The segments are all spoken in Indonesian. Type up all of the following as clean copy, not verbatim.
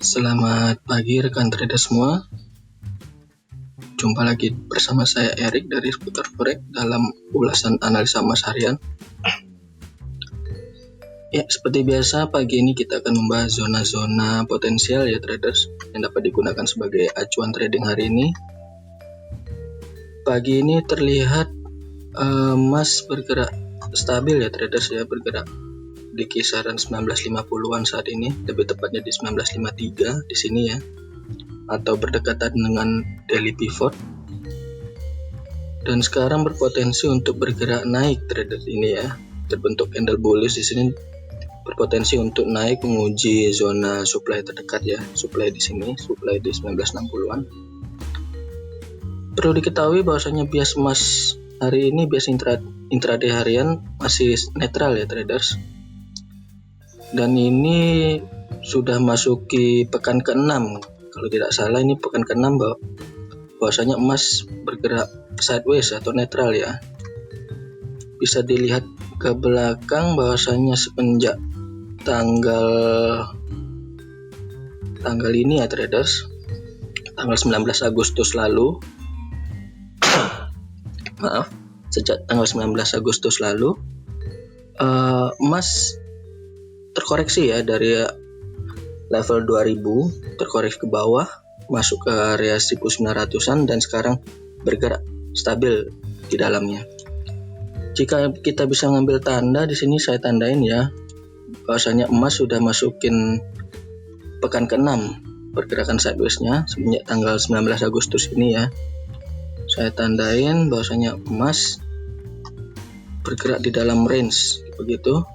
Selamat pagi rekan trader semua. Jumpa lagi bersama saya Erik dari Seputar Forex dalam ulasan analisa emas harian. Ya, seperti biasa pagi ini kita akan membahas zona-zona potensial ya traders yang dapat digunakan sebagai acuan trading hari ini. Pagi ini terlihat emas bergerak stabil ya traders ya, bergerak di kisaran 1950-an saat ini, lebih tepatnya di 1953 di sini ya, atau berdekatan dengan daily pivot, dan sekarang berpotensi untuk bergerak naik traders ini ya, terbentuk candle bullish di sini, berpotensi untuk naik menguji zona supply terdekat ya, supply di sini, supply di 1960-an. Perlu diketahui bahwasanya bias emas hari ini, bias intraday harian masih netral ya traders. Dan ini sudah masuki pekan ke-6. Kalau tidak salah ini pekan ke-6 bahwasanya emas bergerak sideways atau netral ya. Bisa dilihat ke belakang bahwasanya semenjak tanggal ini ya traders, tanggal 19 Agustus lalu. Sejak tanggal 19 Agustus lalu emas terkoreksi ya dari level 2000, terkoreksi ke bawah masuk ke area 1900-an dan sekarang bergerak stabil di dalamnya. Jika kita bisa ngambil tanda di sini, saya tandain ya bahwasanya emas sudah masukin pekan ke-6 pergerakan sideways-nya semenjak tanggal 19 Agustus ini ya. Saya tandain bahwasanya emas bergerak di dalam range begitu.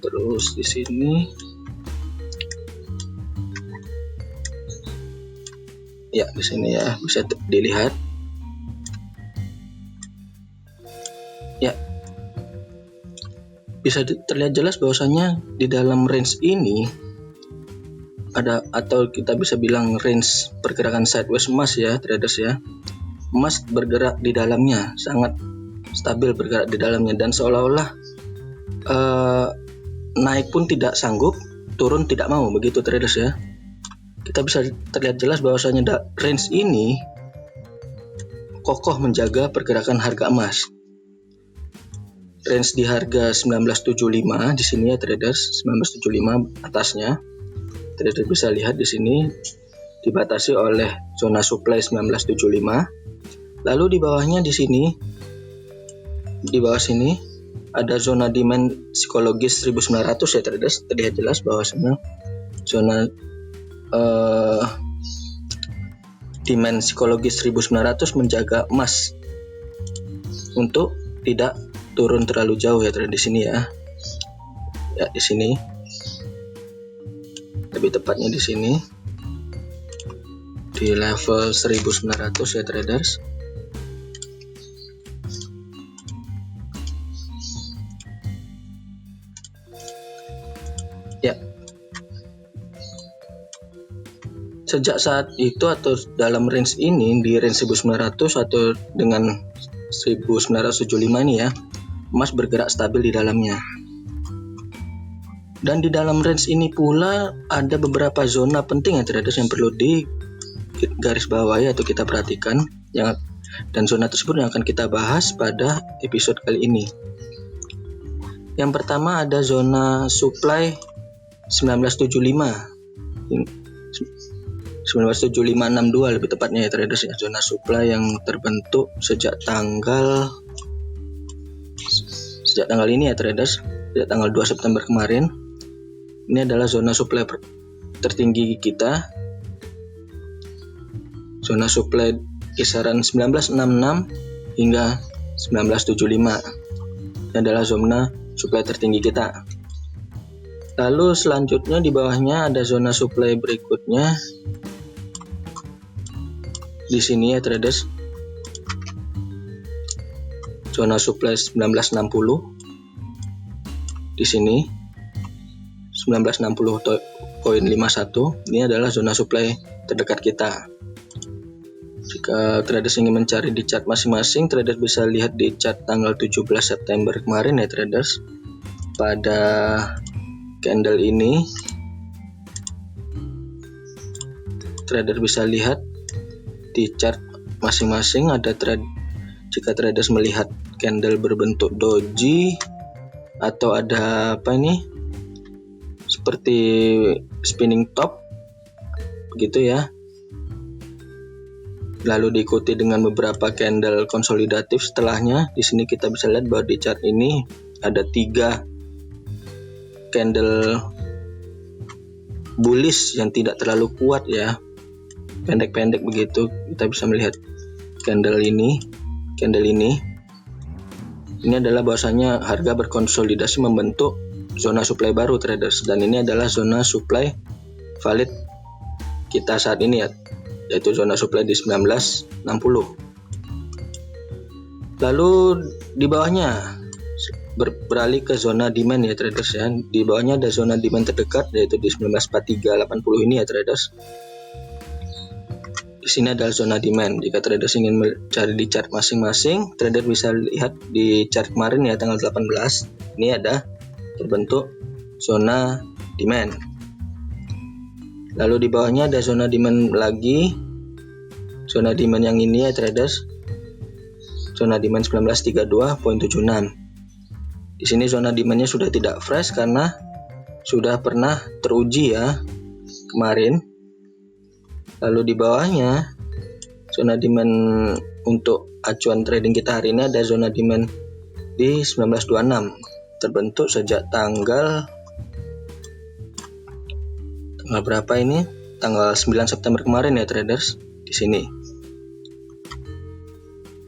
Terus di sini ya, di sini ya bisa dilihat ya, bisa terlihat jelas bahwasanya di dalam range ini ada, atau kita bisa bilang range pergerakan sideways emas ya traders ya. Emas bergerak di dalamnya, sangat stabil bergerak di dalamnya, dan seolah-olah naik pun tidak sanggup, turun tidak mau, begitu traders ya. Kita bisa terlihat jelas bahwasanya range ini kokoh menjaga pergerakan harga emas. Range di harga 1975 di sini ya traders, 1975 atasnya. Traders bisa lihat di sini dibatasi oleh zona supply 1975. Lalu di bawahnya di sini, di bawah sini ada zona demand psikologis 1900 ya traders. Terlihat jelas bahwasanya zona demand psikologis 1900 menjaga emas untuk tidak turun terlalu jauh ya traders di sini ya. Ya di sini, lebih tepatnya di sini di level 1900 ya traders. Ya, sejak saat itu atau dalam range ini, di range 1900 atau dengan 1975 ini ya, emas bergerak stabil di dalamnya. Dan di dalam range ini pula ada beberapa zona penting ya traders yang perlu di garis bawahi atau kita perhatikan, dan zona tersebut yang akan kita bahas pada episode kali ini. Yang pertama ada zona supply 1975-62 lebih tepatnya ya traders ya, zona supply yang terbentuk sejak tanggal ini ya traders, sejak tanggal 2 September kemarin. Ini adalah zona supply tertinggi kita, zona supply kisaran 1966 hingga 1975. Ini adalah zona supply tertinggi kita. Lalu selanjutnya di bawahnya ada zona supply berikutnya di sini ya traders, zona supply 1960 di sini 1960.51. Ini adalah zona supply terdekat kita. Jika traders ingin mencari di chart masing-masing, traders bisa lihat di chart tanggal 17 September kemarin ya traders. pada candle ini, trader bisa lihat di chart masing-masing ada jika traders melihat candle berbentuk doji atau ada seperti spinning top begitu ya, lalu diikuti dengan beberapa candle konsolidatif setelahnya. Di sini kita bisa lihat bahwa di chart ini ada 3 candle bullish yang tidak terlalu kuat ya, pendek-pendek begitu. Kita bisa melihat candle ini adalah bahwasanya harga berkonsolidasi membentuk zona supply baru traders, dan ini adalah zona supply valid kita saat ini ya, yaitu zona supply di 1960. Lalu di bawahnya beralih ke zona demand ya traders ya. Di bawahnya ada zona demand terdekat yaitu di 1943.80 ini ya traders. Di sini adalah zona demand. Jika traders ingin mencari di chart masing-masing, trader bisa lihat di chart kemarin ya tanggal 18. Ini ada terbentuk zona demand. Lalu di bawahnya ada zona demand lagi. Zona demand yang ini ya traders. Zona demand 1932.76. Di sini zona demandnya sudah tidak fresh karena sudah pernah teruji ya kemarin. Lalu di bawahnya zona demand untuk acuan trading kita hari ini ada zona demand di 1926, terbentuk sejak tanggal berapa ini? Tanggal 9 September kemarin ya traders, di sini.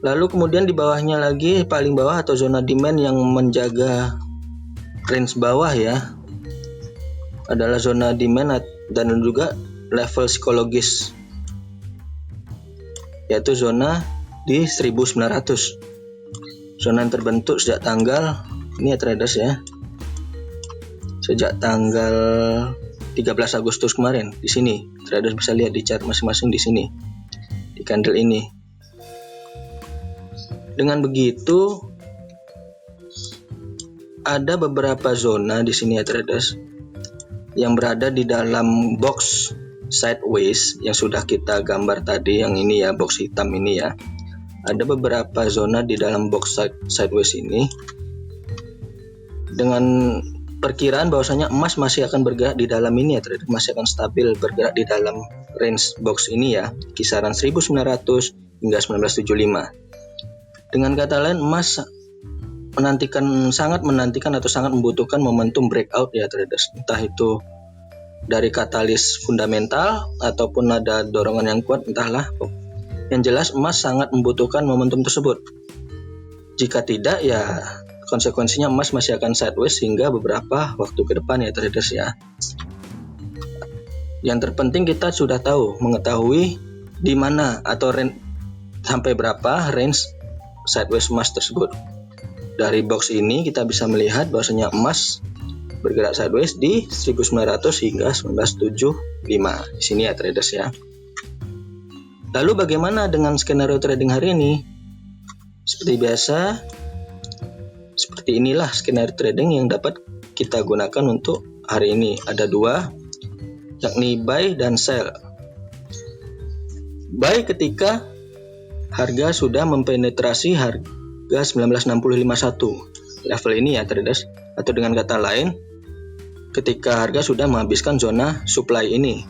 Lalu kemudian di bawahnya lagi, paling bawah atau zona demand yang menjaga range bawah ya, adalah zona demand dan juga level psikologis, yaitu zona di 1900. Zona yang terbentuk sejak tanggal ini ya traders ya, sejak tanggal 13 Agustus kemarin. Di sini traders bisa lihat di chart masing-masing di sini, di candle ini. Dengan begitu ada beberapa zona di sini ya traders yang berada di dalam box sideways yang sudah kita gambar tadi, yang ini ya, box hitam ini ya. Ada beberapa zona di dalam box sideways ini dengan perkiraan bahwasanya emas masih akan bergerak di dalam ini ya trader, masih akan stabil bergerak di dalam range box ini ya, kisaran 1900 hingga 1975. Dengan kata lain, emas sangat menantikan atau sangat membutuhkan momentum breakout ya traders, entah itu dari katalis fundamental ataupun ada dorongan yang kuat, entahlah. Yang jelas emas sangat membutuhkan momentum tersebut. Jika tidak ya konsekuensinya emas masih akan sideways hingga beberapa waktu ke depan ya traders ya. Yang terpenting kita sudah mengetahui di mana atau sampai berapa range sideways emas tersebut. Dari box ini kita bisa melihat bahwasanya emas bergerak sideways di 1900 hingga 1975 di sini ya traders ya. Lalu bagaimana dengan skenario trading hari ini? Seperti biasa, seperti inilah skenario trading yang dapat kita gunakan untuk hari ini. Ada 2, yakni buy dan sell. Buy ketika harga sudah mempenetrasi harga 1960.51 level ini ya traders, atau dengan kata lain ketika harga sudah menghabiskan zona supply ini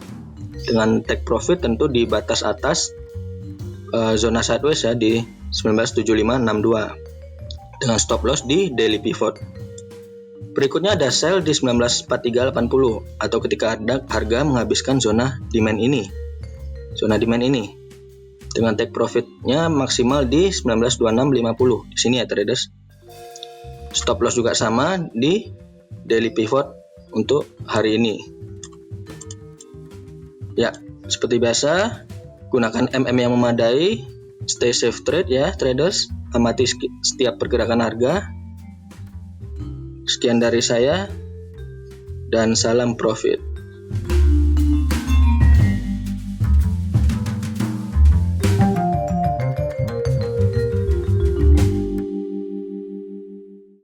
dengan take profit tentu di batas atas zona sideways ya di 1975.62 dengan stop loss di daily pivot. Berikutnya ada sell di 1943.80 atau ketika harga menghabiskan zona demand ini dengan take profitnya maksimal di 1926.50 di sini ya traders. Stop loss juga sama di daily pivot untuk hari ini. Ya, seperti biasa gunakan MM yang memadai, stay safe trade ya traders, amati setiap pergerakan harga. Sekian dari saya dan salam profit.